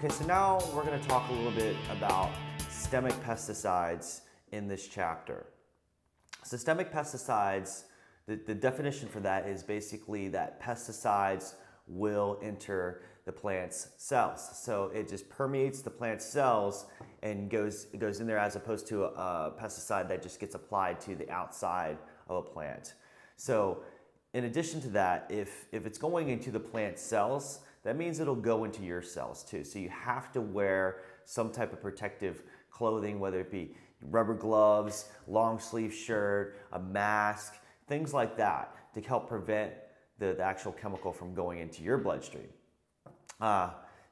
Okay, so now we're going to talk a little bit about systemic pesticides in this chapter. Systemic pesticides, the definition for that is basically that pesticides will enter the plant's cells. So it just permeates the plant's cells and goes in there, as opposed to a pesticide that just gets applied to the outside of a plant. So in addition to that, if it's going into the plant cells, that means it'll go into your cells too. So you have to wear some type of protective clothing, whether it be rubber gloves, long sleeve shirt, a mask, things like that, to help prevent the actual chemical from going into your bloodstream.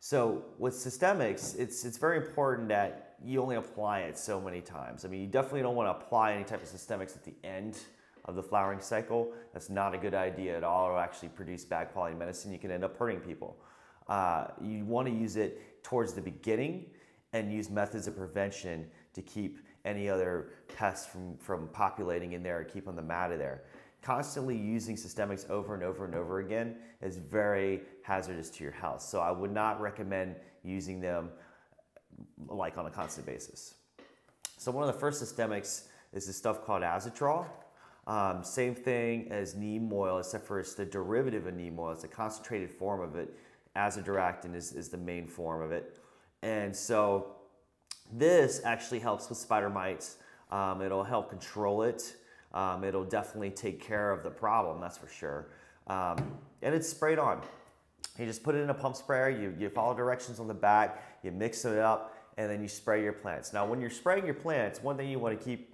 So with systemics, it's very important that you only apply it so many times. I mean, you definitely don't want to apply any type of systemics at the end of the flowering cycle. That's not a good idea at all. It'll actually produce bad quality medicine. You can end up hurting people. You want to use it towards the beginning and use methods of prevention to keep any other pests from populating in there and keep them out of there. Constantly using systemics over and over and over again is very hazardous to your health. So I would not recommend using them like on a constant basis. So one of the first systemics is this stuff called azotrol. Same thing as neem oil, except for it's the derivative of neem oil. It's a concentrated form of it. Azadirachtin is the main form of it. And so this actually helps with spider mites. It'll help control it. It'll definitely take care of the problem, that's for sure. And it's sprayed on. You just put it in a pump sprayer, you follow directions on the back, you mix it up, and then you spray your plants. Now when you're spraying your plants, one thing you want to keep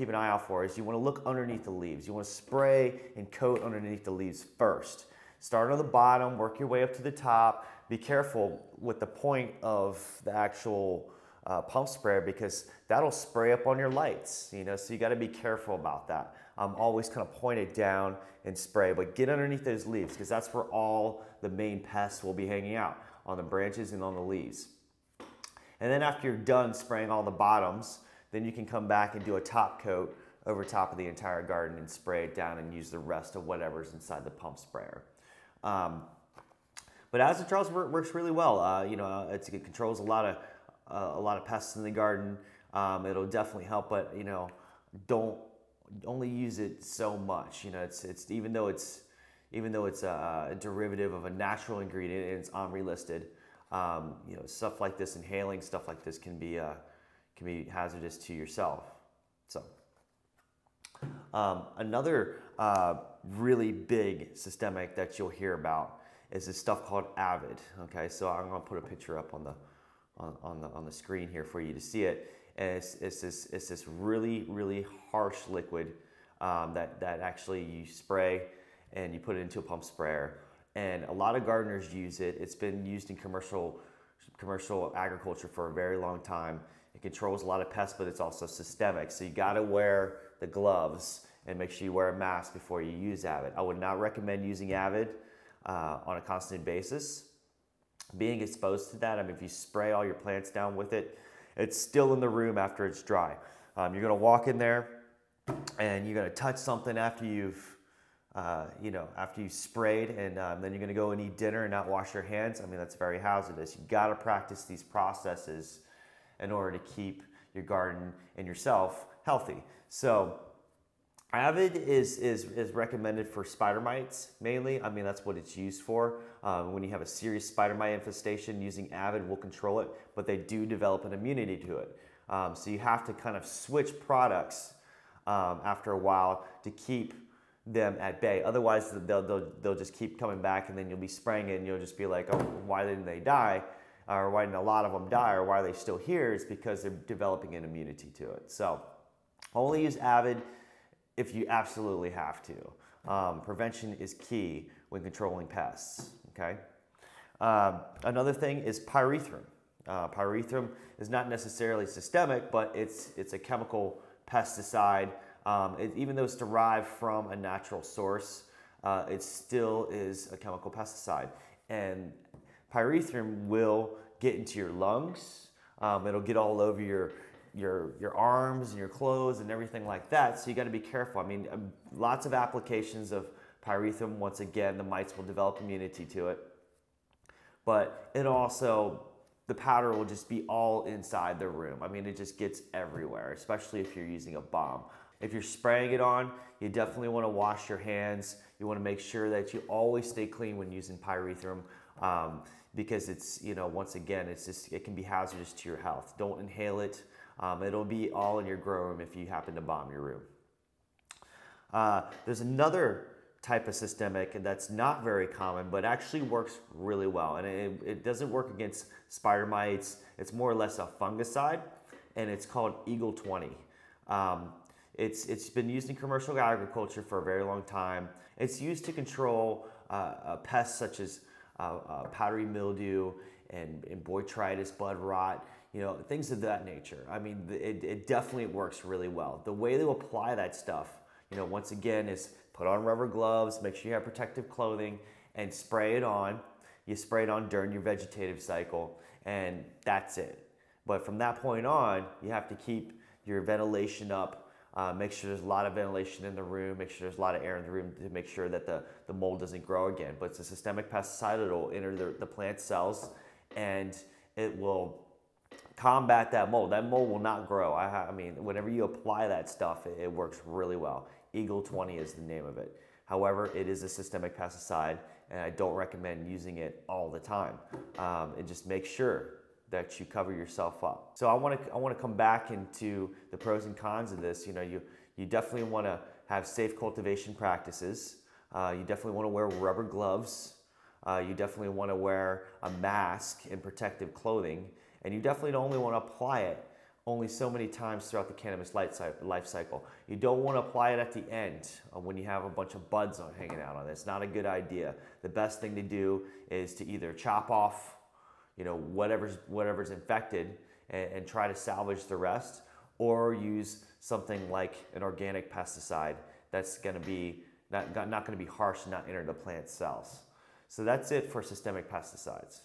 an eye out for is you want to look underneath the leaves. You want to spray and coat underneath the leaves first. Start on the bottom, work your way up to the top. Be careful with the point of the actual pump sprayer, because that'll spray up on your lights, so you got to be careful about that. Always kind of point it down and spray, but get underneath those leaves, because that's where all the main pests will be hanging out, on the branches and on the leaves. And then after you're done spraying all the bottoms, then you can come back and do a top coat over top of the entire garden and spray it down and use the rest of whatever's inside the pump sprayer. But azotrol works really well. It controls a lot of pests in the garden. It'll definitely help, but don't only use it so much. It's even though it's a derivative of a natural ingredient and it's unlisted, stuff like this, inhaling stuff like this can be hazardous to yourself. So another really big systemic that you'll hear about is this stuff called Avid. Okay, so I'm going to put a picture up on the screen here for you to see it. And it's this really harsh liquid that actually you spray and you put it into a pump sprayer. And a lot of gardeners use it. It's been used in commercial agriculture for a very long time. It controls a lot of pests, but it's also systemic. So you got to wear the gloves and make sure you wear a mask before you use Avid. I would not recommend using Avid on a constant basis. Being exposed to that, I mean, if you spray all your plants down with it, it's still in the room after it's dry. You're going to walk in there and you're going to touch something after you've sprayed, and then you're going to go and eat dinner and not wash your hands. I mean, that's very hazardous. You got to practice these processes in order to keep your garden and yourself healthy. So Avid is recommended for spider mites mainly. I mean, that's what it's used for. When you have a serious spider mite infestation, using Avid will control it, but they do develop an immunity to it. So you have to kind of switch products after a while to keep them at bay. Otherwise, they'll just keep coming back, and then you'll be spraying it, and you'll just be like, oh, why didn't they die? Or why didn't a lot of them die? Or why are they still here? It's because they're developing an immunity to it. So only use Avid if you absolutely have to. Prevention is key when controlling pests, okay? Another thing is pyrethrum. Pyrethrum is not necessarily systemic, but it's a chemical pesticide. Even though it's derived from a natural source, it still is a chemical pesticide. And pyrethrum will get into your lungs. It'll get all over your arms and your clothes and everything like that. So you got to be careful. I mean, lots of applications of pyrethrum. Once again, the mites will develop immunity to it, but it also the powder will just be all inside the room. I mean, it just gets everywhere, especially if you're using a bomb. If you're spraying it on, you definitely want to wash your hands. You want to make sure that you always stay clean when using pyrethrum, because it's, once again, it can be hazardous to your health. Don't inhale it. It'll be all in your grow room if you happen to bomb your room. There's another type of systemic that's not very common, but actually works really well. And it doesn't work against spider mites. It's more or less a fungicide, and it's called Eagle 20. It's been used in commercial agriculture for a very long time. It's used to control pests such as powdery mildew and botrytis, bud rot, things of that nature. I mean, it definitely works really well. The way to apply that stuff, once again, is put on rubber gloves, make sure you have protective clothing, and spray it on. You spray it on during your vegetative cycle, and that's it. But from that point on, you have to keep your ventilation up. Make sure there's a lot of ventilation in the room. Make sure there's a lot of air in the room to make sure that the mold doesn't grow again. But it's a systemic pesticide. It'll enter the plant cells, and it will combat that mold. That mold will not grow. I mean, whenever you apply that stuff, it works really well. Eagle 20 is the name of it. However, it is a systemic pesticide, and I don't recommend using it all the time. And just make sure that you cover yourself up. So I want to come back into the pros and cons of this. You definitely want to have safe cultivation practices. You definitely want to wear rubber gloves. You definitely want to wear a mask and protective clothing. And you definitely only want to apply it only so many times throughout the cannabis life cycle. You don't want to apply it at the end when you have a bunch of buds hanging out on it. It's not a good idea. The best thing to do is to either chop off whatever's infected and try to salvage the rest, or use something like an organic pesticide that's going to be not going to be harsh and not enter the plant cells. So that's it for systemic pesticides.